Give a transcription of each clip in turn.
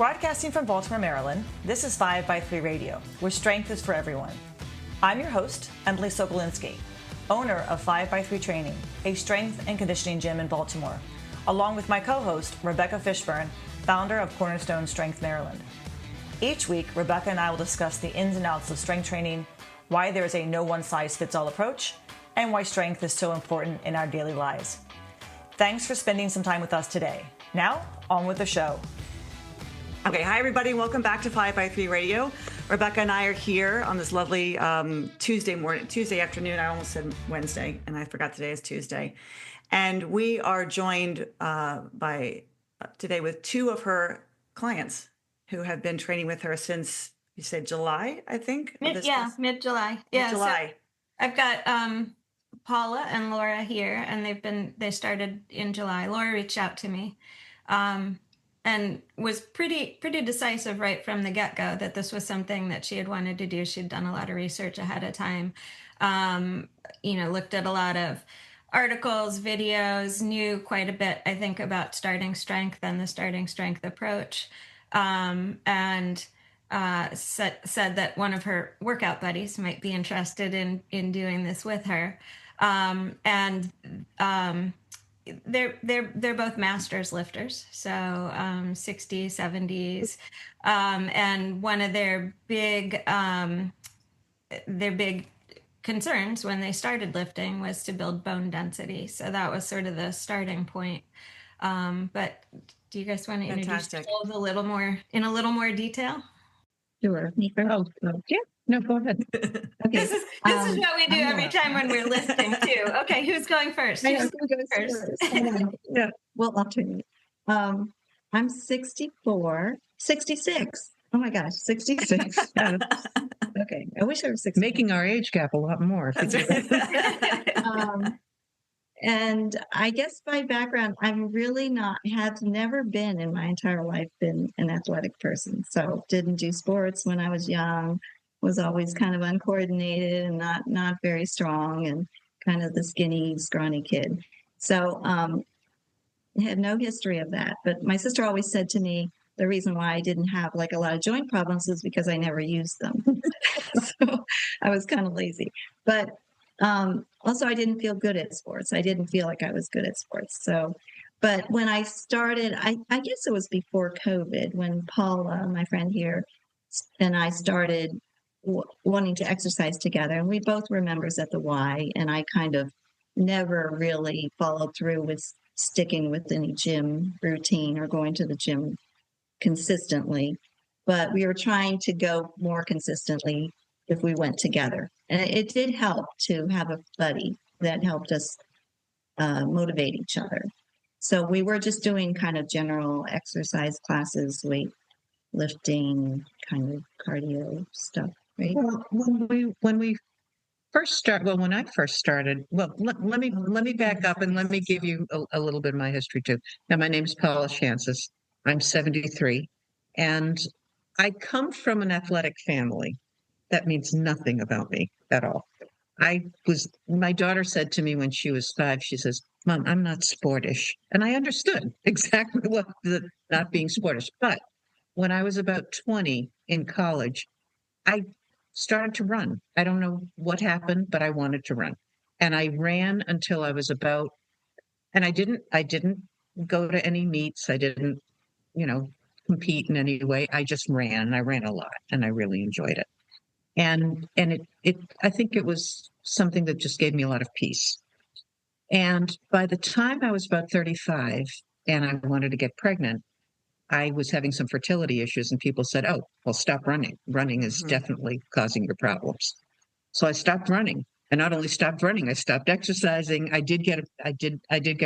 Broadcasting from Baltimore, Maryland, this is 5x3 Radio, where strength is for everyone. I'm your host, Emily Sokolinski, owner of 5x3 Training, a strength and conditioning gym in Baltimore, along with my co-host, Rebecca Fishburne, founder of Cornerstone Strength Maryland. Each week, Rebecca and I will discuss the ins and outs of strength training, why there is a no one-size-fits-all approach, and why strength is so important in our daily lives. Thanks for spending some time with us today. Now, on with the show. Okay, hi everybody, welcome back to 5x3 Radio. Rebecca and I are here on this lovely Tuesday afternoon. I almost said Wednesday, and I forgot today is Tuesday. And we are joined today with two of her clients who have been training with her since, you said July, I think? Mid-July. Mid-July. So I've got Paula and Laura here, and they started in July. Laura reached out to me and was pretty decisive right from the get-go that this was something that she had wanted to do. She'd done a lot of research ahead of time, looked at a lot of articles, videos, knew quite a bit, I think, about starting strength and the starting strength approach, and said that one of her workout buddies might be interested in doing this with her. They're both masters lifters, so 60s, 70s, and one of their big concerns when they started lifting was to build bone density. So that was sort of the starting point. But do you guys want to introduce yourselves in a little more detail? Sure. Me first? Yeah. No, go ahead. Okay. This is what we do every time when we're listing too. Okay, who's going first? Who's going first? Yeah. Well, I'll turn it. I'm 64, 66. Oh my gosh, 66. Okay. I wish I was 60. Making our age gap a lot more. And I guess by background, I'm really have never been in my entire life been an athletic person. So didn't do sports when I was young, was always kind of uncoordinated and not very strong and kind of the skinny, scrawny kid. So I had no history of that. But my sister always said to me, the reason why I didn't have like a lot of joint problems is because I never used them. So I was kind of lazy. But also, I didn't feel good at sports. I didn't feel like I was good at sports. So, but when I started, I guess it was before COVID, when Paula, my friend here, and I started wanting to exercise together. And we both were members at the Y, and I kind of never really followed through with sticking with any gym routine or going to the gym consistently. But we were trying to go more consistently if we went together. And it did help to have a buddy that helped us motivate each other. So we were just doing kind of general exercise classes, weight lifting, kind of cardio stuff, right? Well, when I first started, well, let me back up and let me give you a little bit of my history too. Now, my name is Paula Chances. I'm 73, and I come from an athletic family. That means nothing about me at all. My daughter said to me when she was 5, she says, "Mom, I'm not sportish." And I understood exactly what the not being sportish. But when I was about 20 in college, I started to run. I don't know what happened, but I wanted to run. And I ran until I was and I didn't go to any meets. I didn't, compete in any way. I just ran, and I ran a lot, and I really enjoyed it. And I think it was something that just gave me a lot of peace. And by the time I was about 35 and I wanted to get pregnant, I was having some fertility issues, and people said, "Oh, well, stop running. Running is definitely causing your problems." So I stopped running. And not only stopped running, I stopped exercising. I did get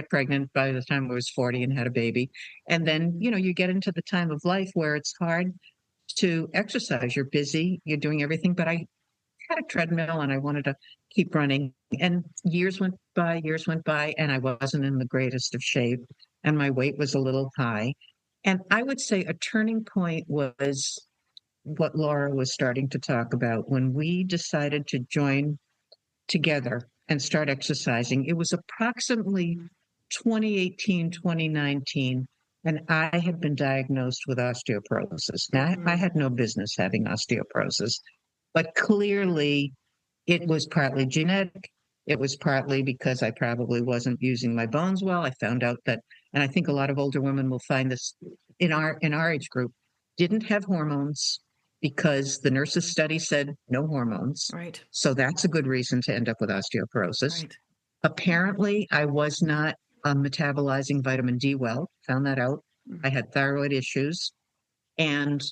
pregnant by the time I was 40 and had a baby. And then, you get into the time of life where it's hard to exercise. You're busy, you're doing everything, but I had a treadmill and I wanted to keep running. And years went by, and I wasn't in the greatest of shape, and my weight was a little high. And I would say a turning point was what Laura was starting to talk about when we decided to join together and start exercising. It was approximately 2018, 2019 and I had been diagnosed with osteoporosis. Now, I had no business having osteoporosis, but clearly it was partly genetic. It was partly because I probably wasn't using my bones well. I found out that, and I think a lot of older women will find this in our age group, didn't have hormones because the nurses' study said no hormones. Right. So that's a good reason to end up with osteoporosis. Right. Apparently, I was not metabolizing vitamin D well. Found that out. I had thyroid issues and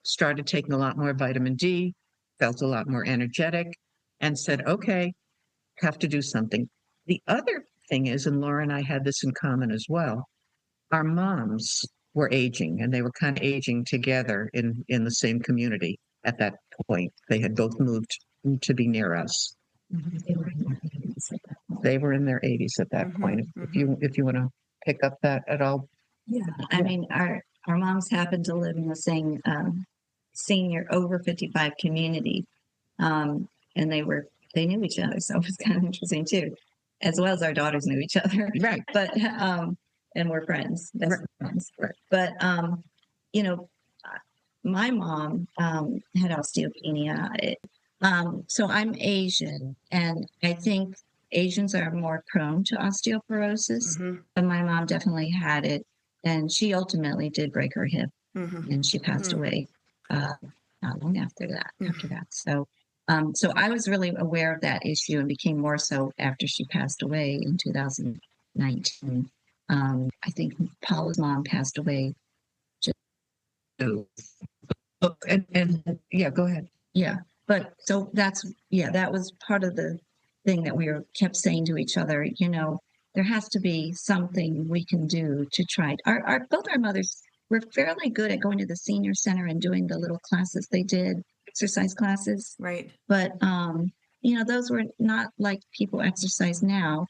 started taking a lot more vitamin D, felt a lot more energetic, and said, okay, have to do something. The other thing is, and Laura and I had this in common as well, our moms were aging and they were kind of aging together in the same community at that point. They had both moved to be near us. They were in their 80s at that point. If you want to pick up that at all. Yeah, I mean, our moms happened to live in the same senior over 55 community, and they knew each other, so it was kind of interesting too, as well as our daughters knew each other, Right. But and we're friends, best friends. Right. But you know, my mom had osteopenia. So I'm Asian, and I think Asians are more prone to osteoporosis. But my mom definitely had it, and she ultimately did break her hip, and she passed away not long after that. So, so I was really aware of that issue, and became more so after she passed away in 2019. I think Paula's mom passed away. And yeah, go ahead. Yeah, but so that was part of the thing that we kept saying to each other. There has to be something we can do to try. Both our mothers were fairly good at going to the senior center and doing the little classes they did, exercise classes. Right. But those were not like people exercise now.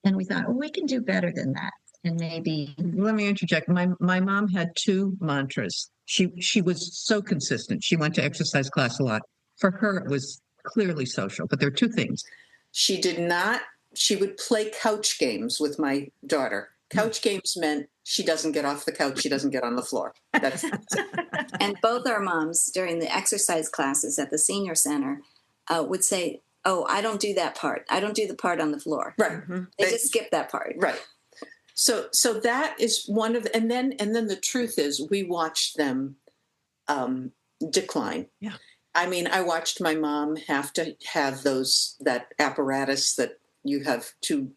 And we thought, we can do better than that. And maybe let me interject. My mom had two mantras. She was so consistent. She went to exercise class a lot. For her, it was clearly social. But there are two things. She did not. She would play couch games with my daughter. Couch games meant she doesn't get off the couch. She doesn't get on the floor. That's And both our moms during the exercise classes at the senior center would say, "Oh, I don't do that part. I don't do the part on the floor." right. They just skip that part. Right. So that is one of, and then the truth is, we watched them decline. Yeah. I mean, I watched my mom have to have that apparatus that you have two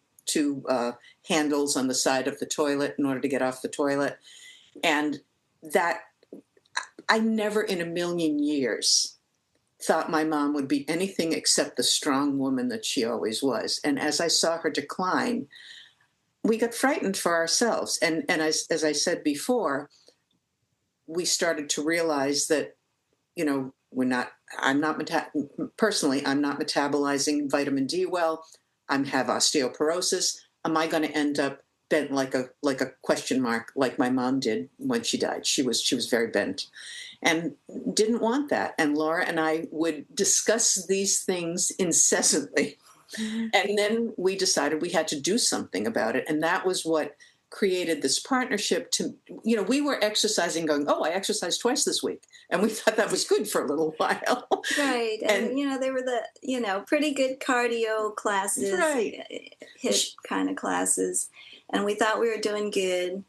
handles on the side of the toilet in order to get off the toilet, and that I never in a million years thought my mom would be anything except the strong woman that she always was. And as I saw her decline, we got frightened for ourselves. And as I said before, we started to realize that, I'm not metabolizing vitamin D well. I have osteoporosis. Am I going to end up bent like a question mark, like my mom did when she died? She was very bent and didn't want that. And Laura and I would discuss these things incessantly. And then we decided we had to do something about it. And that was what created this partnership we were exercising going, I exercised twice this week. And we thought that was good for a little while. Right. And they were the, pretty good cardio classes, right. HIIT kind of classes. And we thought we were doing good.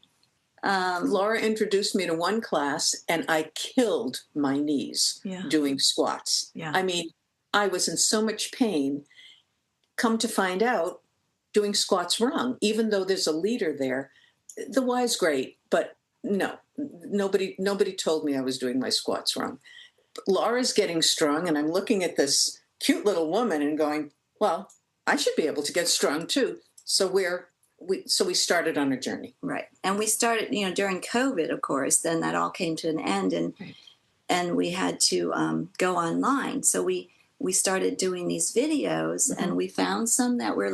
Laura introduced me to one class and I killed my knees doing squats. Yeah. I mean, I was in so much pain. Come to find out, doing squats wrong, even though there's a leader there. The why's great, but no, nobody told me I was doing my squats wrong. Laura's getting strong, and I'm looking at this cute little woman and going, well, I should be able to get strong too. So we started on a journey. Right. And we started, during COVID, of course, then that all came to an end, and we had to go online. So we started doing these videos, and we found some that were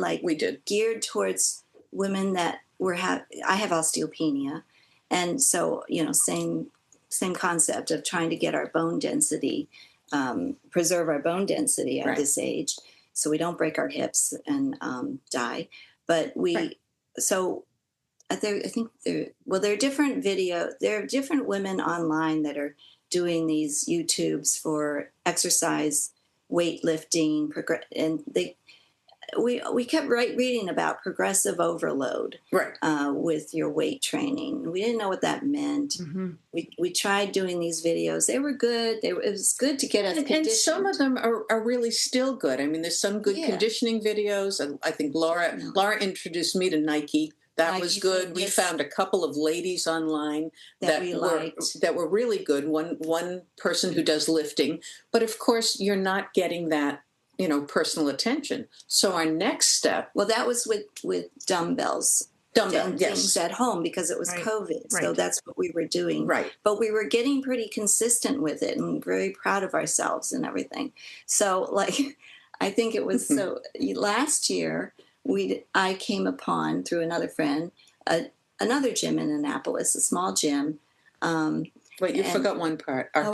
geared towards women that I have osteopenia. And so, same concept of trying to get our bone density, preserve our bone density at this age, so we don't break our hips and die. But so I think there are different there are different women online that are doing these YouTubes for exercise, weightlifting, and we kept reading about progressive overload, Right. With your weight training. We didn't know what that meant. Mm-hmm. We tried doing these videos. They were good. It was good to get us conditioned. And some of them are really still good. I mean, there's some good conditioning videos. And I think Laura introduced me to Nike. That was good. We found a couple of ladies online that we liked. That were really good. One person who does lifting, but of course you're not getting that, personal attention. So our next step. Well, that was with dumbbells. Things at home because it was COVID. So that's what we were doing. Right. But we were getting pretty consistent with it and very proud of ourselves and everything. So I think it was last year I came upon through another friend, another gym in Annapolis, a small gym. Wait, you forgot one part. Our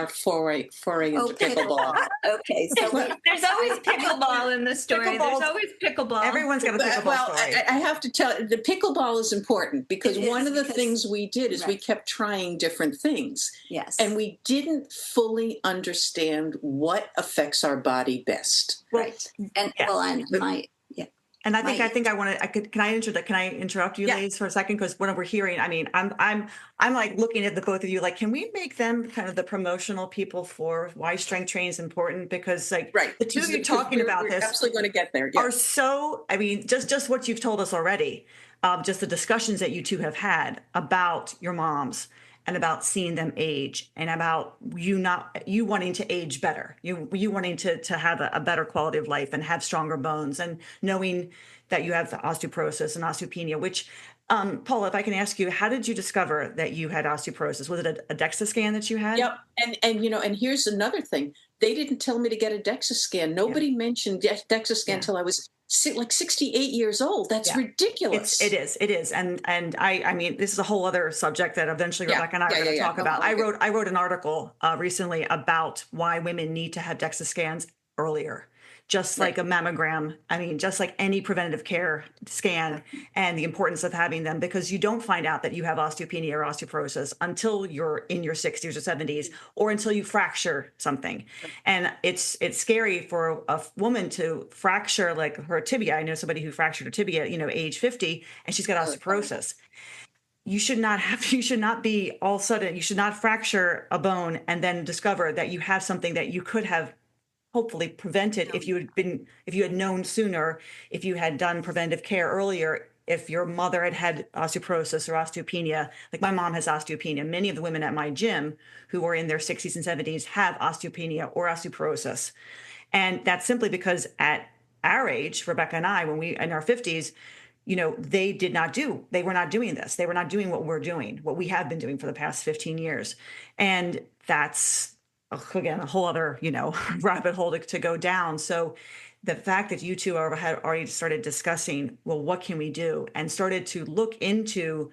foray into pickleball. Okay, so there's always pickleball in the story. There's always pickleball. Everyone's got a pickleball story. I have to tell the pickleball is important because one of the things we did is we kept trying different things. Yes. And we didn't fully understand what affects our body best. Right. And And I think I want to. Can I interrupt you, ladies, for a second? Because what we're hearing, I mean, I'm like looking at the both of you. Like, can we make them kind of the promotional people for why strength training is important? Because the two of you talking about this, absolutely going to get there. Are so. I mean, just what you've told us already, just the discussions that you two have had about your moms and about seeing them age, and about you wanting to age better, you wanting to have a better quality of life and have stronger bones, and knowing that you have the osteoporosis and osteopenia. Which, Paula, if I can ask you, how did you discover that you had osteoporosis? Was it a DEXA scan that you had? Yep. And here's another thing: they didn't tell me to get a DEXA scan. Nobody mentioned DEXA scan until I was 68 years old. That's ridiculous. It is. And I mean, this is a whole other subject that eventually Rebecca and I are going to talk about. I wrote an article recently about why women need to have DEXA scans earlier, just like a mammogram. I mean, just like any preventative care scan, and the importance of having them, because you don't find out that you have osteopenia or osteoporosis until you're in your 60s or 70s, or until you fracture something. And it's scary for a woman to fracture like her tibia. I know somebody who fractured her tibia, age 50, and she's got osteoporosis. You should not be all of a sudden, you should not fracture a bone and then discover that you have something that you could have hopefully prevented if you had known sooner, if you had done preventive care earlier, if your mother had osteoporosis or osteopenia. Like my mom has osteopenia. Many of the women at my gym who are in their 60s and 70s have osteopenia or osteoporosis. And that's simply because at our age, Rebecca and I, when we in our 50s, they were not doing this. They were not doing what we're doing, what we have been doing for the past 15 years. And that's, again, a whole other, rabbit hole to go down. So the fact that you two had already started discussing, well, what can we do? And started to look into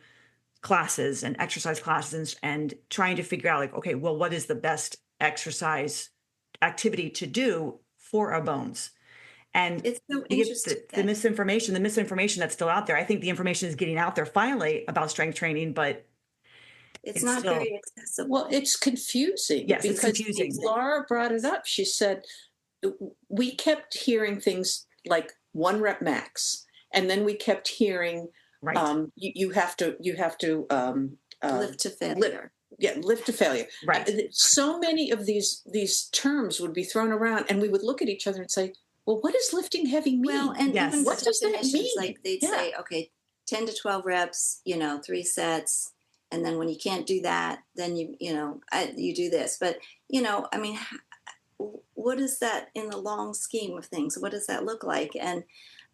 classes and exercise classes and trying to figure out okay, well, what is the best exercise activity to do for our bones? And it's so interesting. The misinformation that's still out there. I think the information is getting out there finally about strength training, but it's not still very accessible. Well, it's confusing. Yes, it's confusing. Laura brought it up. She said, we kept hearing things like 1 rep max. And then we kept hearing, you have to lift to failure. Lift to failure. Right. So many of these terms would be thrown around, and we would look at each other and say, well, what does lifting heavy mean? Well, and even what does that mean? Like they'd say, okay, 10 to 12 reps, 3 sets. And then when you can't do that, then you do this. But, I mean, what is that in the long scheme of things? What does that look like? And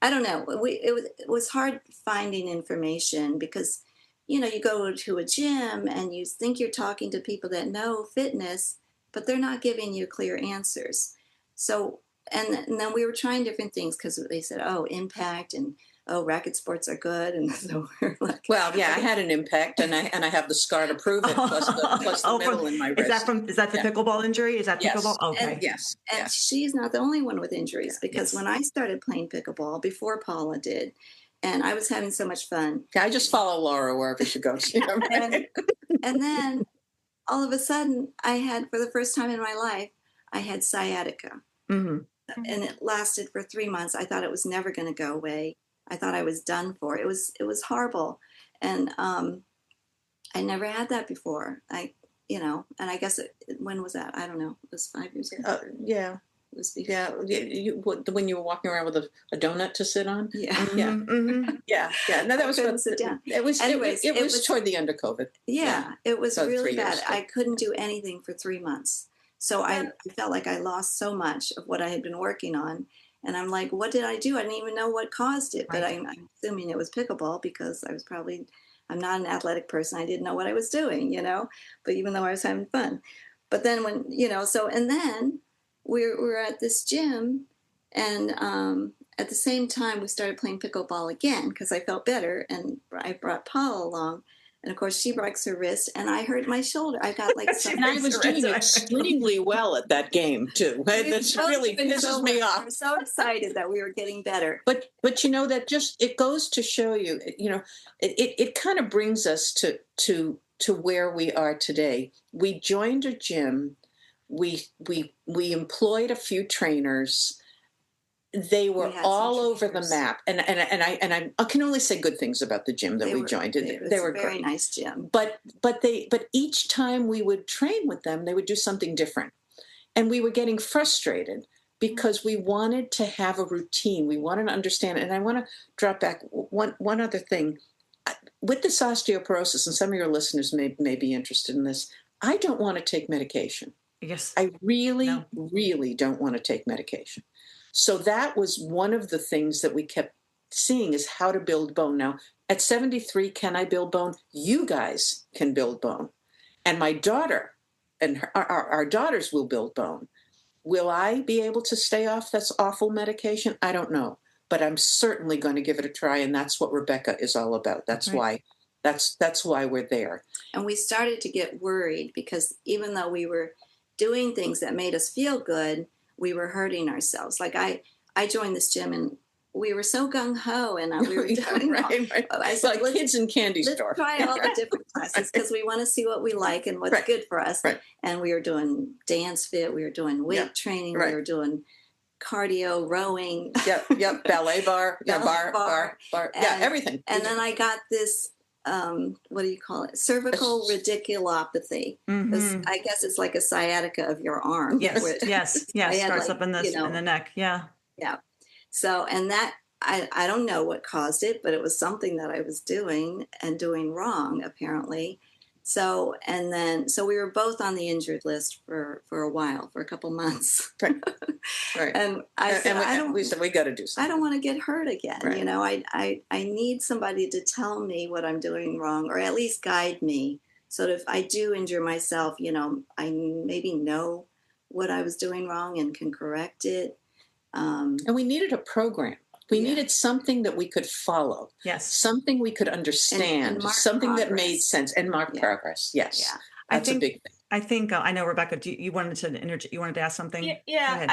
I don't know. It was hard finding information because, you go to a gym and you think you're talking to people that know fitness, but they're not giving you clear answers. So, and then we were trying different things because they said, impact and racket sports are good, and so we're like, well, yeah, I had an impact, and I have the scar to prove it, plus the medal in my wrist. Is that the pickleball injury? Is that pickleball? Okay. And she's not the only one with injuries because when I started playing pickleball before Paula did, and I was having so much fun. Yeah, I just follow Laura wherever she goes. You know, right? And then all of a sudden, I had, for the first time in my life, I had sciatica. Mm-hmm. And it lasted for 3 months. I thought it was never going to go away. I thought I was done for. It was horrible. And I never had that before. And I guess when was that? I don't know. It was 5 years ago. Yeah. It was before. Yeah, when you were walking around with a donut to sit on. Yeah. Yeah. No, that was couldn't sit down. It was. Anyways, it was toward the end of COVID. Yeah, it was So really 3 years, bad. I couldn't do anything for 3 months. So I felt like I lost so much of what I had been working on. And I'm like, what did I do? I didn't even know what caused it. But I'm assuming it was pickleball, because I'm not an athletic person. I didn't know what I was doing, but even though I was having fun. But then and then we were at this gym, and at the same time we started playing pickleball again, because I felt better. And I brought Paula along. And of course, she breaks her wrist, and I hurt my shoulder. I got like and I was doing extremely well at that game too. That really pisses me off. I'm so excited that we were getting better. But that just, it goes to show you, it kind of brings us to where we are today. We joined a gym. We employed a few trainers. They were all over the map, and I can only say good things about the gym that we joined. They were a very great. Nice gym. But each time we would train with them, they would do something different, and we were getting frustrated because we wanted to have a routine. We wanted to understand. And I want to drop back one other thing with this osteoporosis, and some of your listeners may be interested in this. I don't want to take medication. Yes, I really don't want to take medication. So that was one of the things that we kept seeing, is how to build bone. Now, at 73, can I build bone? You guys can build bone. And my daughter and our daughters will build bone. Will I be able to stay off this awful medication? I don't know. But I'm certainly going to give it a try. And that's what Rebecca is all about. That's why we're there. And we started to get worried, because even though we were doing things that made us feel good, we were hurting ourselves. Like I joined this gym, and we were so gung-ho, and we were doing right. I said, like kids in candy store. Let's try all the different classes, because we want to see what we like and what's good for us. Right. And we were doing dance fit, we were doing weight training, we were doing cardio, rowing. Yep. Ballet bar, bar. Everything. And then I got this what do you call it? Cervical radiculopathy. Mm-hmm. I guess it's like a sciatica of your arm. Yes. Starts up in the neck. Yeah. So, and that, I don't know what caused it, but it was something that I was doing and doing wrong, apparently. So, we were both on the injured list for a while, for a couple months. Right. And I said, we said, we got to do something. I don't want to get hurt again. Right. I need somebody to tell me what I'm doing wrong, or at least guide me. So that if I do injure myself, I maybe know what I was doing wrong and can correct it. And we needed a program. We needed something that we could follow. Yes. Something we could understand. And something that made sense, and mark progress. Yes. Yeah. That's a big thing. I think I know, Rebecca. You wanted to ask something? Yeah.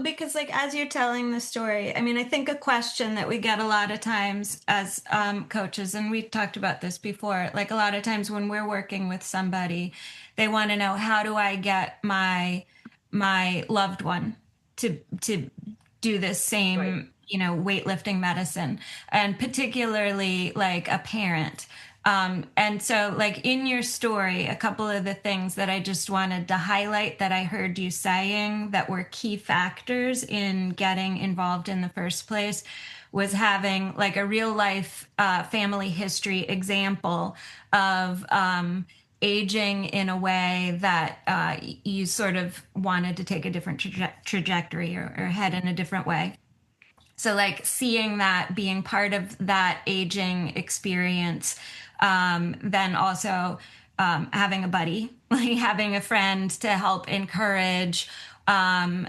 Because as you're telling the story, I mean, I think a question that we get a lot of times as coaches, and we've talked about this before, like a lot of times when we're working with somebody, they want to know, how do I get my loved one to do this same weightlifting medicine, and particularly like a parent. And so like in your story, a couple of the things that I just wanted to highlight that I heard you saying that were key factors in getting involved in the first place was having like a real life family history example of aging in a way that you sort of wanted to take a different trajectory or head in a different way. So like seeing that, being part of that aging experience, then also having a buddy, like having a friend to help encourage and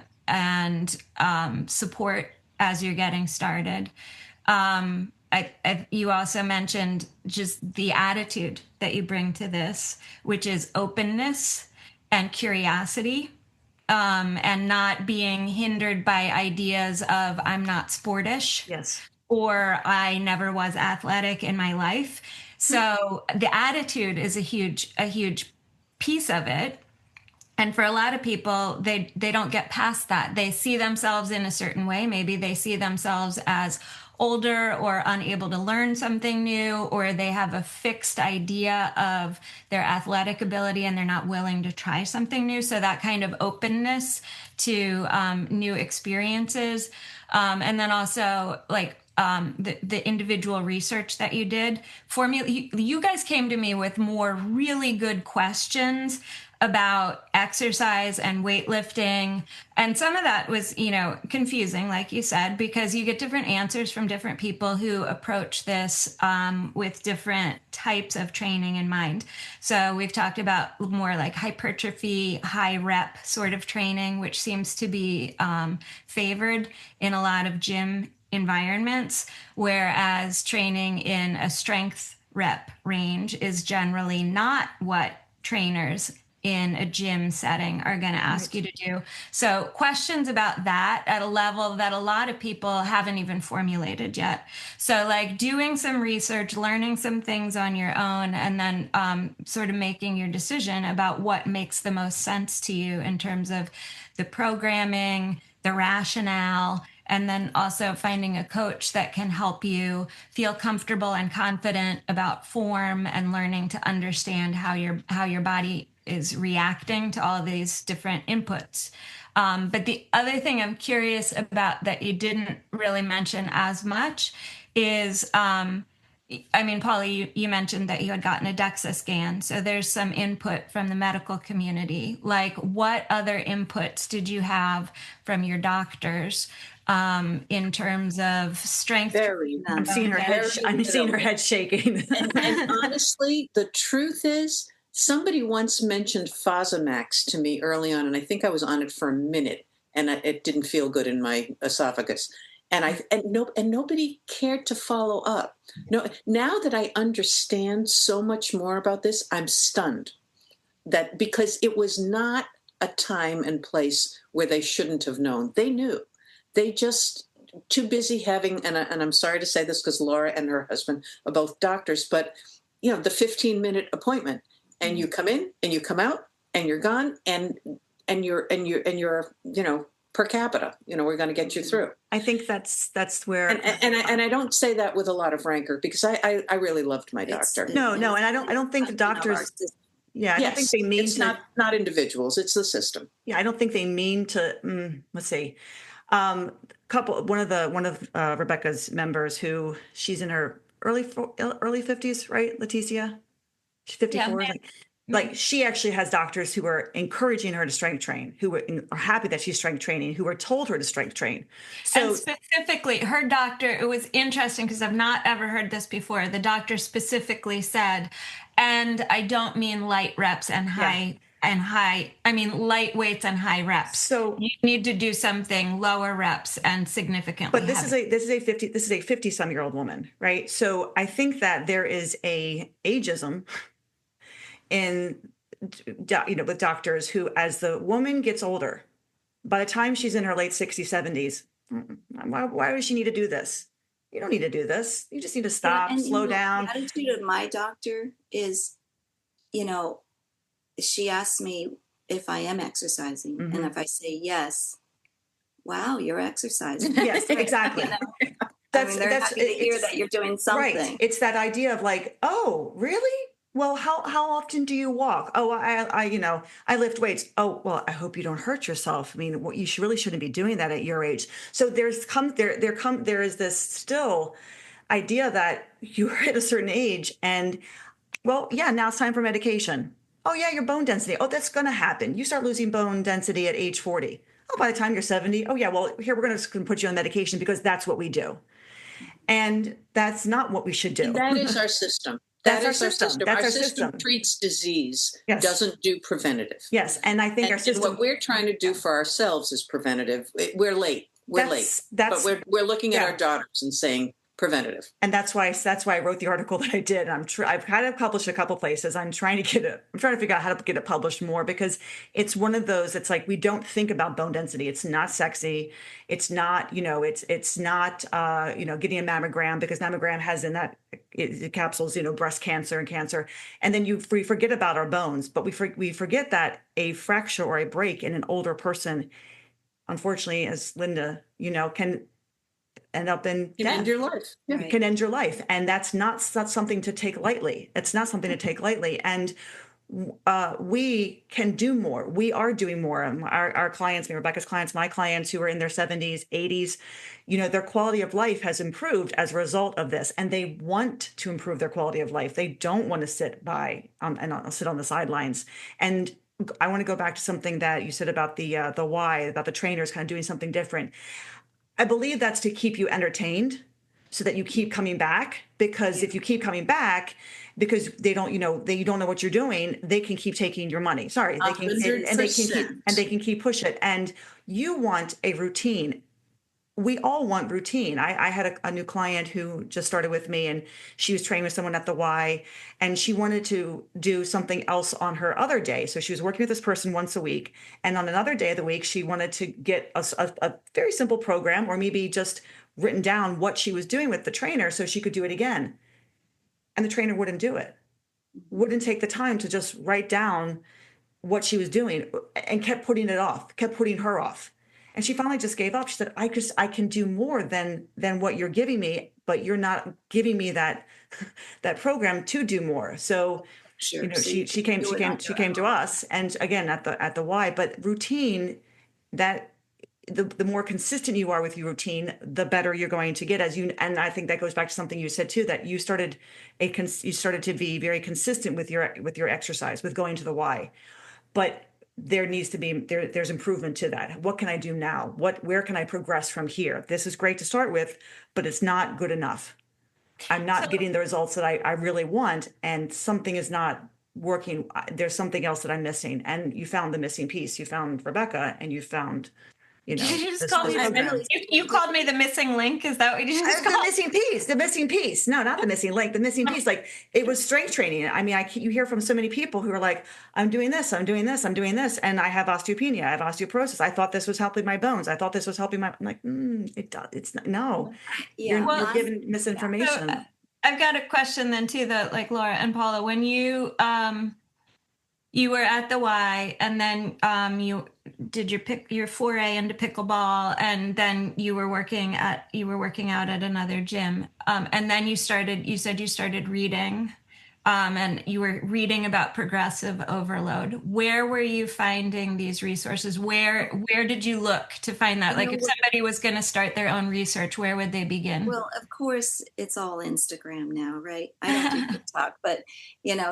support as you're getting started. You also mentioned just the attitude that you bring to this, which is openness and curiosity. And not being hindered by ideas of I'm not sportish. Yes. or I never was athletic in my life. So the attitude is a huge piece of it. And for a lot of people, they don't get past that. They see themselves in a certain way. Maybe they see themselves as older or unable to learn something new, or they have a fixed idea of their athletic ability and they're not willing to try something new. So that kind of openness to new experiences. And then also like the individual research that you did for me, you guys came to me with more really good questions about exercise and weightlifting. And some of that was, confusing, like you said, because you get different answers from different people who approach this with different types of training in mind. So we've talked about more like hypertrophy, high rep sort of training, which seems to be favored in a lot of gym environments, whereas training in a strength rep range is generally not what trainers in a gym setting are going to ask you to do. So questions about that at a level that a lot of people haven't even formulated yet. So like doing some research, learning some things on your own, and then sort of making your decision about what makes the most sense to you in terms of the programming, the rationale, and then also finding a coach that can help you feel comfortable and confident about form and learning to understand how your body is reacting to all of these different inputs. But the other thing I'm curious about that you didn't really mention as much is, Paula, you mentioned that you had gotten a DEXA scan. So there's some input from the medical community. Like, what other inputs did you have from your doctors in terms of strength? Very. I'm seeing her head. I'm seeing her head shaking. And honestly, the truth is, somebody once mentioned Fosamax to me early on, and I think I was on it for a minute, and it didn't feel good in my esophagus. And nobody cared to follow up. No, now that I understand so much more about this, I'm stunned that because it was not a time and place where they shouldn't have known. They knew. They just too busy having, and I'm sorry to say this because Laura and her husband are both doctors, but the 15-minute appointment. And you come in and you come out and you're gone and you're per capita, we're going to get you through. I think that's where and I don't say that with a lot of rancor because I really loved my doctor. No, and I don't think the doctors. Yeah, I don't think they mean it's to. not individuals; it's the system. Yeah, I don't think they mean to. Let's see, one of Rebecca's members who she's in her early 50s, right, Leticia? She's 54. Yeah, like she actually has doctors who are encouraging her to strength train, who are happy that she's strength training, who are told her to strength train. So and specifically her doctor, it was interesting because I've not ever heard this before. The doctor specifically said, and I don't mean light reps and high I mean light weights and high reps. So you need to do something lower reps and significantly. But this is a 50-some-year-old woman, right? So I think that there is a ageism in with doctors who, as the woman gets older, by the time she's in her late 60s, 70s, why does she need to do this? You don't need to do this. You just need to stop, slow down. The attitude of my doctor is, she asks me if I am exercising, and if I say yes, wow, you're exercising. Yes, exactly. They're happy to hear that you're doing something. Right. It's that idea of like, oh, really? Well, how often do you walk? Oh, I lift weights. Oh, well, I hope you don't hurt yourself. I mean, you really shouldn't be doing that at your age. So there is this still idea that you're at a certain age and, well, yeah, now it's time for medication. Oh yeah, your bone density. Oh, that's going to happen. You start losing bone density at age 40. Oh, by the time you're 70. Oh yeah, well, here we're going to put you on medication because that's what we do. And that's not what we should do. And that is our system. That's our system. Our system treats disease, doesn't do preventative. Yes, and I think our system. And what we're trying to do for ourselves is preventative. We're late. We're late. But we're looking at our daughters and saying, preventative. And that's why I wrote the article that I did. I've kind of published a couple places. I'm trying to figure out how to get it published more, because it's one of those, it's like, we don't think about bone density. It's not sexy. It's not, it's not, getting a mammogram, because mammogram has in that it capsules, breast cancer and cancer. And then we forget about our bones, but we forget that a fracture or a break in an older person, unfortunately, as Linda, can end up in Can death. end your life. Yeah. It can end your life. And that's not something to take lightly. It's not something to take lightly. And we can do more. We are doing more. Our clients, Rebecca's clients, my clients who are in their 70s, 80s, their quality of life has improved as a result of this. And they want to improve their quality of life. They don't want to sit sit on the sidelines. And I want to go back to something that you said about the why, about the trainers kind of doing something different. I believe that's to keep you entertained so that you keep coming back, because if you keep coming back, because they don't know what you're doing, they can keep taking your money. Sorry, they can, and they can keep push it. And you want a routine. We all want routine. I had a new client who just started with me, and she was training with someone at the Y, and she wanted to do something else on her other day. So she was working with this person once a week, and on another day of the week, she wanted to get a very simple program, or maybe just written down what she was doing with the trainer so she could do it again. And the trainer wouldn't do it, wouldn't take the time to just write down what she was doing, and kept putting it off, kept putting her off. And she finally just gave up. She said, I can do more than what you're giving me, but you're not giving me that program to do more. So, Sure. she came to us, and again at the Y. But routine, that the more consistent you are with your routine, the better you're going to get. And I think that goes back to something you said too, that you started to be very consistent with your exercise, with going to the Y. But there needs to be there's improvement to that. What can I do now? Where can I progress from here? This is great to start with, but it's not good enough. I'm not getting the results that I really want, and something is not working. There's something else that I'm missing. And you found the missing piece. You found Rebecca, and you found Did you just call me you called me the missing link? Is that what you just called? The missing piece. No, not the missing link. The missing piece. Like, it was strength training. I mean, you hear from so many people who are like, I'm doing this, I'm doing this, I'm doing this, and I have osteopenia, I have osteoporosis. I thought this was helping my bones. I thought this was helping I'm like, it's not. No, you're giving misinformation. So, I've got a question then too, that like Laura and Paula, when you were at the Y, and then you did your foray into pickleball, and then you were working out at another gym, and then you said you started reading, and you were reading about progressive overload. Where were you finding these resources? Where did you look to find that? Like, if somebody was going to start their own research, where would they begin? Well, of course, it's all Instagram now, right? I don't do TikTok, but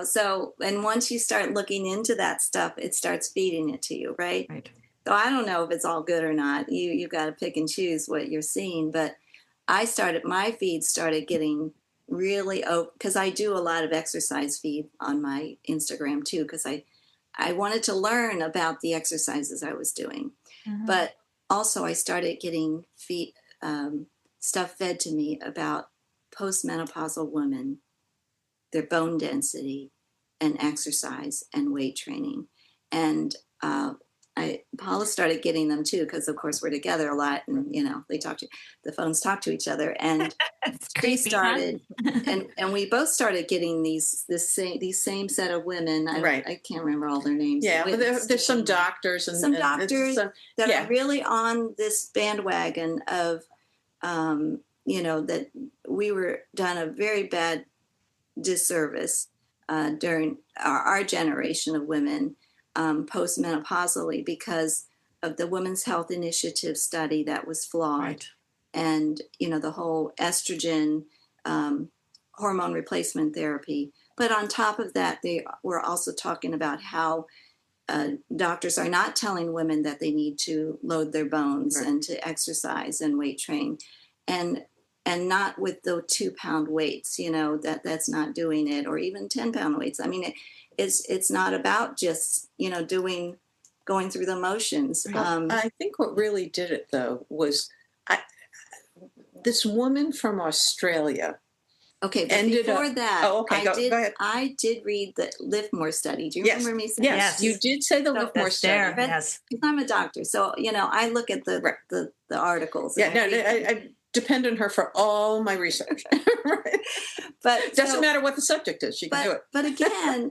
so, and once you start looking into that stuff, it starts feeding it to you, right? Right. So I don't know if it's all good or not. You've got to pick and choose what you're seeing. But my feed started getting really, because I do a lot of exercise feed on my Instagram too, because I wanted to learn about the exercises I was doing. Mm-hmm. But also I started getting stuff fed to me about postmenopausal women, their bone density, and exercise and weight training. And Paula started getting them too, because of course we're together a lot, and the phones talk to each other, and she started, and we both started getting these same set of women. I can't remember all their names. Yeah, but there's some doctors and some doctors that are really on this bandwagon of, that we were done a very bad disservice during our generation of women. Postmenopausally, because of the Women's Health Initiative study that was flawed, right. And the whole estrogen hormone replacement therapy. But on top of that, they were also talking about how doctors are not telling women that they need to load their bones, right, and to exercise and weight train, and not with the 2-pound weights. That's not doing it, or even 10-pound weights. I mean, it's not about just going through the motions. I think what really did it though was this woman from Australia. Okay, but ended before up, that, oh, okay, go ahead. I did read the Liftmore study. Do you Yes, remember me saying yes, Yes. you did say the So Liftmore That's study. there. But- Yes. Because I'm a doctor, so I look at the Right. the articles. Yeah, and no, read them. I depend on her for all my research. Right? But Doesn't matter what the subject is; she can do it. But again,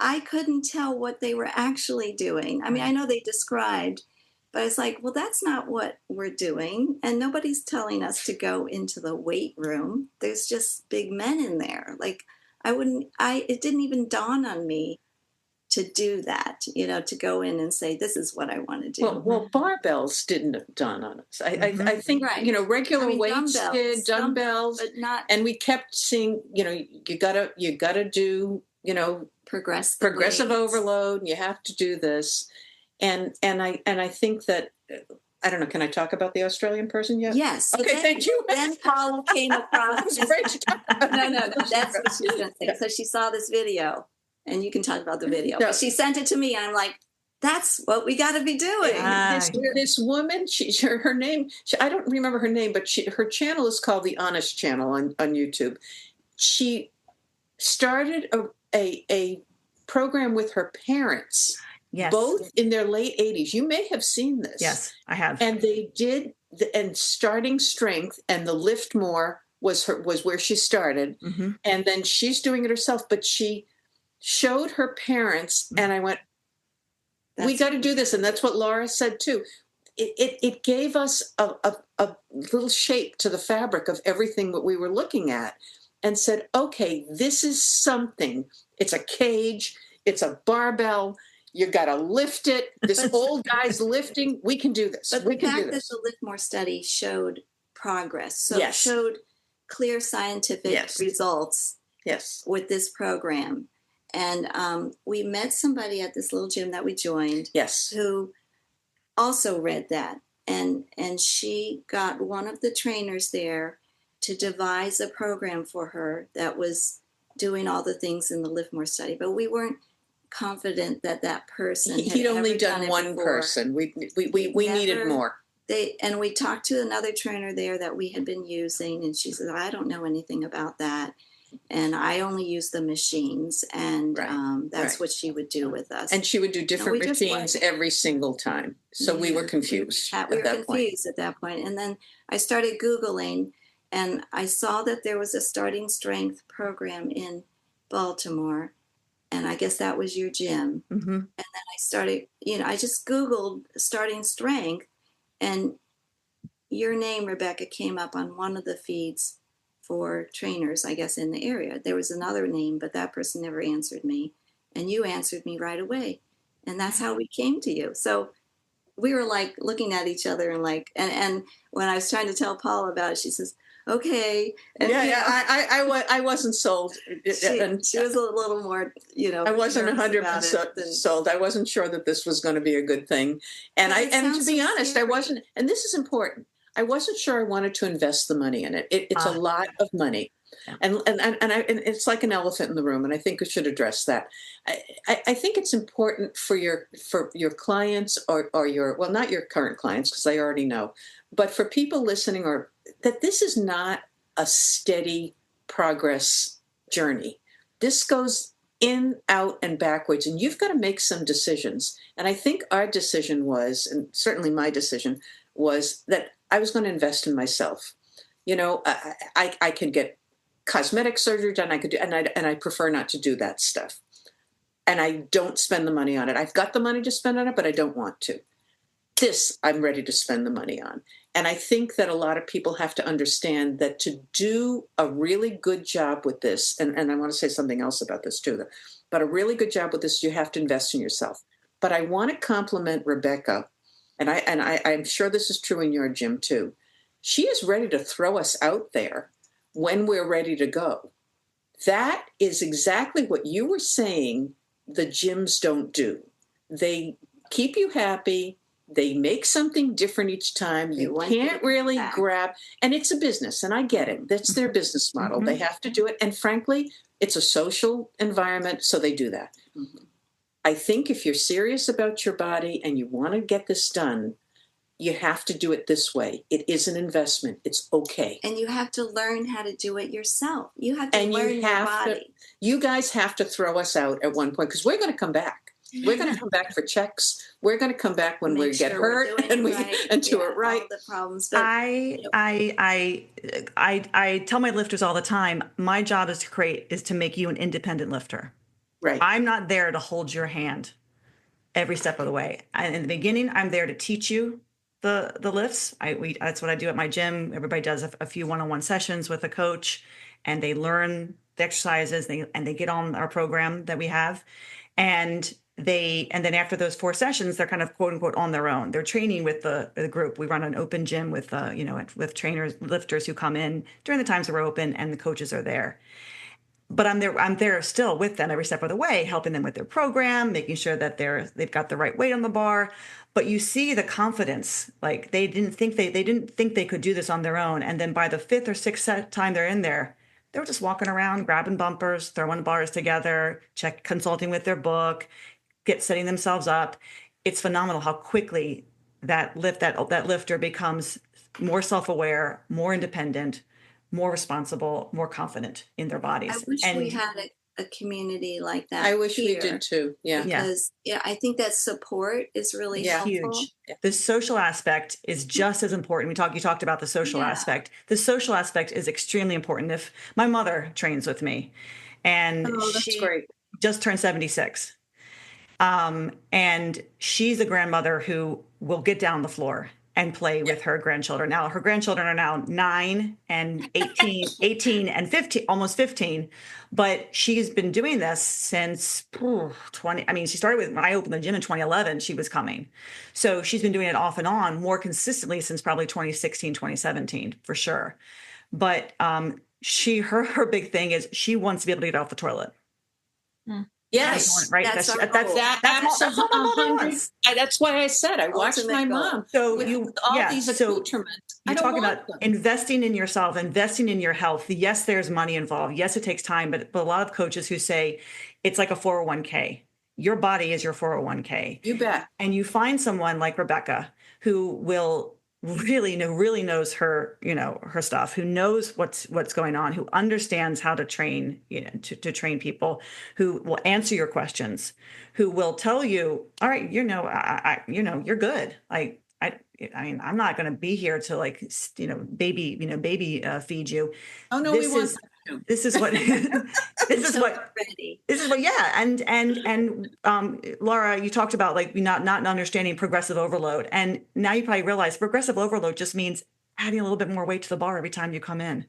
I couldn't tell what they were actually doing. I mean, I know they described, but it's like, well, that's not what we're doing, and nobody's telling us to go into the weight room. There's just big men in there. Like, it didn't even dawn on me to do that, to go in and say, this is what I want to do. Well, barbells didn't dawn on us. I think Right. regular I mean, weights did, dumbbells, but not and we kept seeing, you gotta do, progressive weights. overload, and you have to do this, and I think that I don't know. Can I talk about the Australian person yet? Yes. So Okay, thank you. Then Paula came I across was this. afraid to talk about No, it. that's what she was going to say. So she saw this video, and you can talk about the video. No. But she sent it to me, and I'm like, that's what we got to be doing. This woman, her name, I don't remember her name, but her channel is called The Honest Channel on YouTube. She started a program with her parents, Yes. both in their late 80s. You may have seen this. Yes, I have. And they did, and starting strength, and the lift more was where she started. Mm-hmm. And then she's doing it herself, but she showed her parents, and I went, we got to do this. And that's what Laura said too. It gave us a little shape to the fabric of everything that we were looking at, and said, okay, this is something. It's a cage. It's a barbell. You got to lift it. This old guy's lifting. We can do this. But We the can fact do that this. the Liftmore study showed progress, so Yes. it showed clear scientific Yes. results Yes. with this program. And we met somebody at this little gym that we joined Yes. who also read that. And she got one of the trainers there to devise a program for her that was doing all the things in the Liftmore study. But we weren't confident that person He'd had only ever done it one before. person. We needed Never- more. And we talked to another trainer there that we had been using, and she said, I don't know anything about that. And I only use the machines, and Right. that's Right. what she would do with us. And she would do different we just machines every single time. So we were confused We at were that point. confused at that point. And then I started Googling, and I saw that there was a starting strength program in Baltimore. And I guess that was your gym. Mm-hmm. And then I started, I just Googled starting strength, and your name, Rebecca, came up on one of the feeds for trainers, I guess, in the area. There was another name, but that person never answered me. And you answered me right away. And that's how we came to you. So we were like looking at each other and and when I was trying to tell Paula about it, she says, okay. And I wasn't sold. she was a little more, I wasn't nervous 100% about it than- sold. I wasn't sure that this was going to be a good thing. And But it to sounds be so honest, scary. I wasn't, and this is important. I wasn't sure I wanted to invest the money in it. It's a lot of money. Yeah. And it's like an elephant in the room, and I think we should address that. I think it's important for your clients or your, well, not your current clients, because I already know, but for people listening, or that this is not a steady progress journey. This goes in, out, and backwards, and you've got to make some decisions. And I think our decision was, and certainly my decision was, that I was going to invest in myself. I could get cosmetic surgery done. I could do, and I prefer not to do that stuff. And I don't spend the money on it. I've got the money to spend on it, but I don't want to. This I'm ready to spend the money on. And I think that a lot of people have to understand that to do a really good job with this, and I want to say something else about this too, but a really good job with this, you have to invest in yourself. But I want to compliment Rebecca, and I'm sure this is true in your gym too. She is ready to throw us out there when we're ready to go. That is exactly what you were saying the gyms don't do. They keep you happy. They make something different each time. You can't really grab, and it's a business, and I get it. That's their business model. Mm-hmm. They have to do it. And frankly, it's a social environment, so they do that. Mm-hmm. I think if you're serious about your body and you want to get this done, you have to do it this way. It is an investment. It's okay. And you have to learn how to do it yourself. You have to And learn you your have to, body. you guys have to throw us out at one point because we're going to come back. We're going to come back for checks. We're going to come back when we Make get sure we're hurt doing and it we right. and do Yeah, it right. all the problems. But I tell my lifters all the time, my job is to make you an independent lifter. Right. I'm not there to hold your hand every step of the way. And in the beginning, I'm there to teach you the lifts. That's what I do at my gym. Everybody does a few one-on-one sessions with a coach, and they learn the exercises. They get on our program that we have, and then after those 4 sessions, they're kind of quote unquote on their own. They're training with the group. We run an open gym with with trainers, lifters who come in during the times that we're open, and the coaches are there. But I'm there still with them every step of the way, helping them with their program, making sure that they've got the right weight on the bar. But you see the confidence, like they didn't think they could do this on their own. And then by the 5th or 6th time they're in there, they were just walking around, grabbing bumpers, throwing bars together, consulting with their book, setting themselves up. It's phenomenal how quickly that lifter becomes more self-aware, more independent, more responsible, more confident in their bodies. I wish we had a community like that. I wish we here, did too. Yeah. Because I think that support is really helpful. Huge. The social aspect is just as important. You talked about the social aspect. The social aspect is extremely important. If my mother trains with me, and that's great. just turned 76. And she's a grandmother who will get down the floor and play with her grandchildren. Now, her grandchildren are now 9 and 18 and 15, almost 15. But she's been doing this since 20. I mean, she started when I opened the gym in 2011, she was coming. So she's been doing it off and on more consistently since probably 2016, 2017, for sure. But her big thing is she wants to be able to get off the toilet. Yes, right. That's That's all my mother wants. That's why I said I watched my mom. So with all these accoutrements. You're talking about investing in yourself, investing in your health. Yes, there's money involved. Yes, it takes time, but a lot of coaches who say it's like a 401k. Your body is your 401k. You bet. And you find someone like Rebecca who will really knows her stuff, who knows what's going on, who understands how to train, to train people, who will answer your questions, who will tell you, all right, you're good. I mean, I'm not going to be here to baby feed you. Oh no, this is what and Laura, you talked about not understanding progressive overload, and now you probably realize progressive overload just means adding a little bit more weight to the bar every time you come in.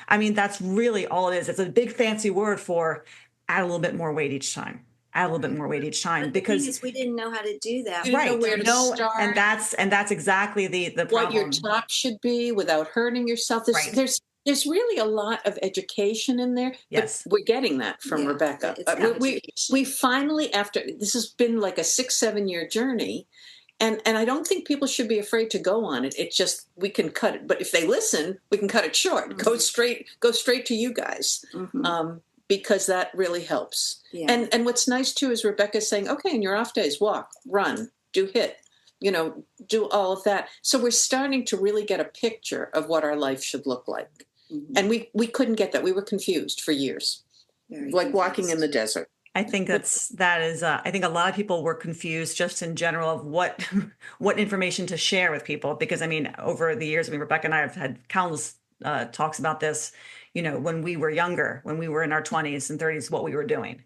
I mean, that's really all it is. It's a big fancy word for add a little bit more weight each time. Add a little bit more weight each time, because we didn't know how to do that. We didn't know where to start. And that's exactly the problem. What your top should be without hurting yourself. There's really a lot of education in there. Yes. But we're getting that from Rebecca. We finally, after this has been like a 6-7 year journey, and I don't think people should be afraid to go on it. It's just we can cut it, but if they listen, we can cut it short. Mm-hmm. Go straight to you guys. Mm-hmm. Because that really helps. Yeah. And what's nice too is Rebecca's saying, okay, in your off days, walk, run, do HIIT, do all of that. So we're starting to really get a picture of what our life should look like. Mm-hmm. And we couldn't get that. We were confused for years, walking in the desert. I think I think a lot of people were confused just in general of what information to share with people. Because I mean, over the years, Rebecca and I have had countless talks about this, when we were younger, when we were in our 20s and 30s, what we were doing.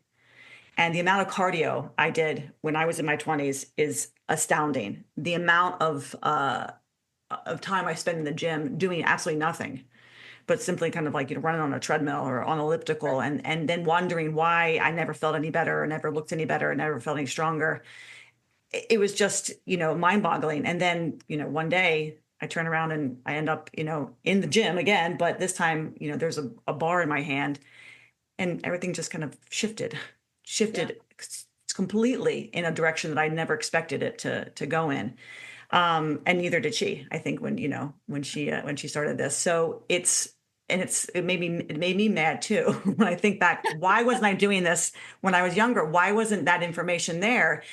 And the amount of cardio I did when I was in my 20s is astounding. The amount of time I spent in the gym doing absolutely nothing, but simply kind of running on a treadmill or on elliptical, and then wondering why I never felt any better, or never looked any better, or never felt any stronger. It was just, mind-boggling. And then, one day I turn around and I end up, in the gym again, but this time, there's a bar in my hand, and everything just kind of shifted completely in a direction that I never expected it to go in. And neither did she, I think, when she started this. So it made me mad too. When I think back, why wasn't I doing this when I was younger? Why wasn't that information there?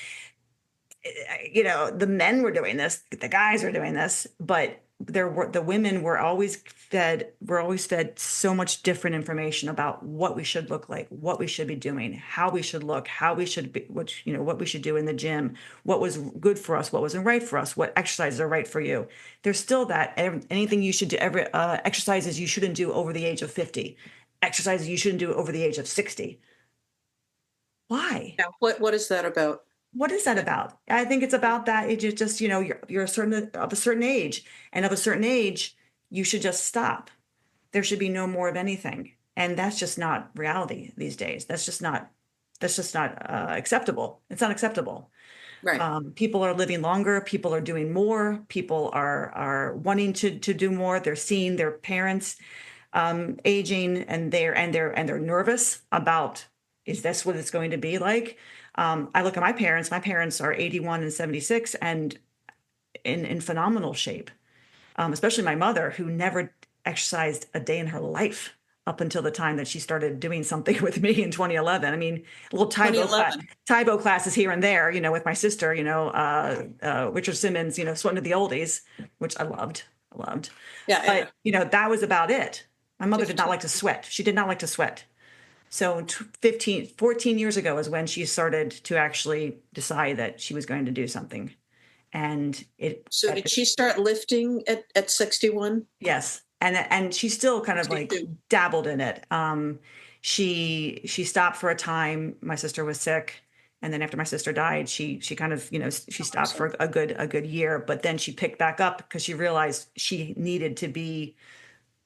the men were doing this, the guys were doing this, but the women were always fed so much different information about what we should look like, what we should be doing, how we should look, how we should be, what we should do in the gym, what was good for us, what wasn't right for us, what exercises are right for you. There's still that anything you should do, exercises you shouldn't do over the age of 50, exercises you shouldn't do over the age of 60. Why? Now, what is that about? What is that about? I think it's about that. It's just, you're of a certain age, and of a certain age, you should just stop. There should be no more of anything. And that's just not reality these days. That's just not acceptable. It's not acceptable. Right. People are living longer. People are doing more. People are wanting to do more. They're seeing their parents aging, and they're nervous about, is this what it's going to be like? I look at my parents. My parents are 81 and 76 and in phenomenal shape, especially my mother, who never exercised a day in her life up until the time that she started doing something with me in 2011. I mean, little Taibo classes here and there, with my sister, Richard Simmons, sweating to the oldies, which I loved. Yeah. But, that was about it. My mother did not like to sweat. She did not like to sweat. So 14 years ago is when she started to actually decide that she was going to do something. And So did she start lifting at 61? Yes. And she still kind of like dabbled in it. She stopped for a time. My sister was sick. And then after my sister died, she kind of, she stopped for a good year, but then she picked back up because she realized she needed to be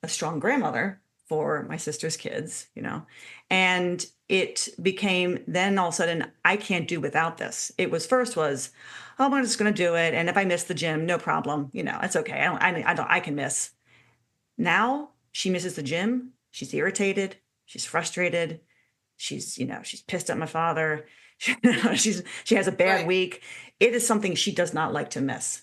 a strong grandmother for my sister's kids, and it became, then all of a sudden, I can't do without this. It was oh, I'm just going to do it. And if I miss the gym, no problem. It's okay. I can miss. Now she misses the gym. She's irritated. She's frustrated. She's pissed at my father. She has a bad week. It is something she does not like to miss.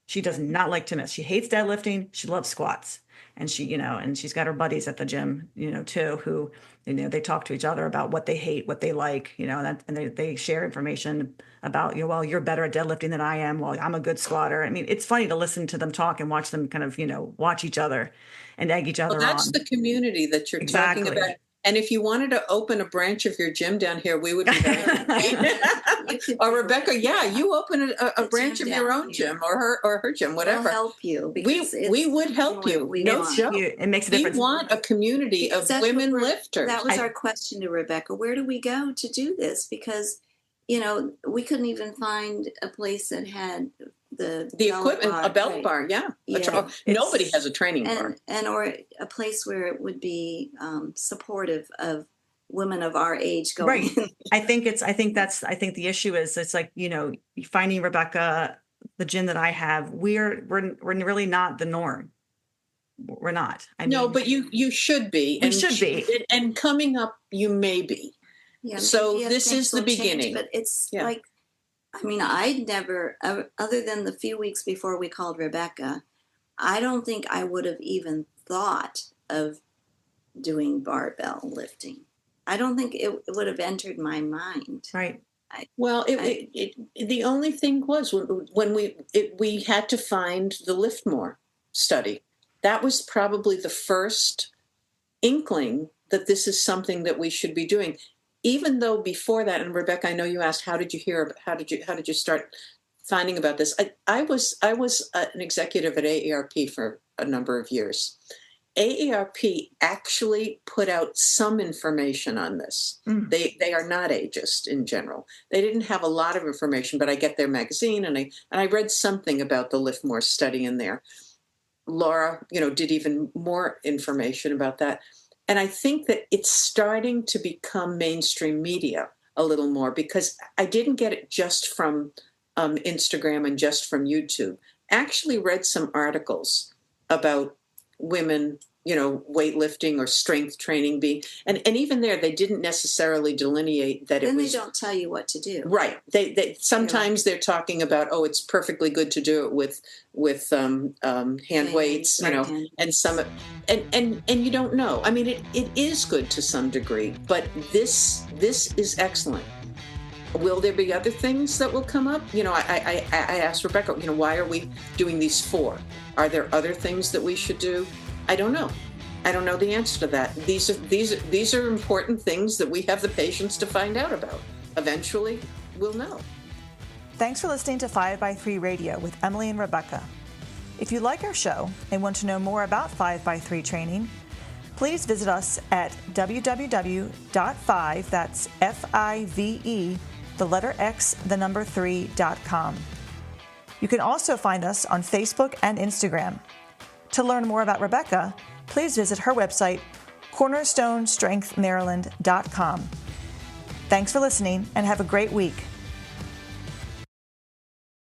She does not like to miss. She hates deadlifting. She loves squats. And and she's got her buddies at the gym, too, who, they talk to each other about what they hate, what they like, and they share information about, well, you're better at deadlifting than I am. Well, I'm a good squatter. I mean, it's funny to listen to them talk and watch them kind of, watch each other and egg each other on. That's the community that you're talking about. And if you wanted to open a branch of your gym down here, we would be very happy. Or Rebecca, you open a branch of your own gym or her gym, whatever. We'll help you. We would help you. No joke. It makes a difference. We want a community of women lifters. That was our question to Rebecca. Where do we go to do this? Because, we couldn't even find a place that had the equipment, bar, a belt bar, nobody has a training bar, or a place where it would be supportive of women of our age going. Right. I think the issue is, it's like, finding Rebecca, the gym that I have, we're really not the norm. We're not. But you should be. We should be. And coming up, you may be. Yeah, so this is the beginning. But it's like, I'd never, other than the few weeks before we called Rebecca, I don't think I would have even thought of doing barbell lifting. I don't think it would have entered my mind. Right. The only thing was when we had to find the Lift More study. That was probably the first inkling that this is something that we should be doing. Even though before that, and Rebecca, I know you asked, how did you start finding about this? I was an executive at AARP for a number of years. AARP actually put out some information on this. They are not ageist in general. They didn't have a lot of information, but I get their magazine and I read something about the Lift More study in there. Laura, did even more information about that. And I think that it's starting to become mainstream media a little more, because I didn't get it just from Instagram and just from YouTube. Actually read some articles about women, weightlifting or strength training being, and even there, they didn't necessarily delineate that then it was. They don't tell you what to do. Right. They sometimes they're talking about, it's perfectly good to do it with hand weights, and some, and you don't know. I mean, it is good to some degree, but this is excellent. Will there be other things that will come up? I asked Rebecca, why are we doing these 4? Are there other things that we should do? I don't know. I don't know the answer to that. These are important things that we have the patience to find out about. Eventually, we'll know. Thanks for listening to 5x3 Radio with Emily and Rebecca. If you like our show and want to know more about 5x3 training, please visit us at www.5, that's F-I-V-E, the letter X, the number 3.com. You can also find us on Facebook and Instagram. To learn more about Rebecca, please visit her website, cornerstonestrengthmaryland.com. Thanks for listening and have a great week.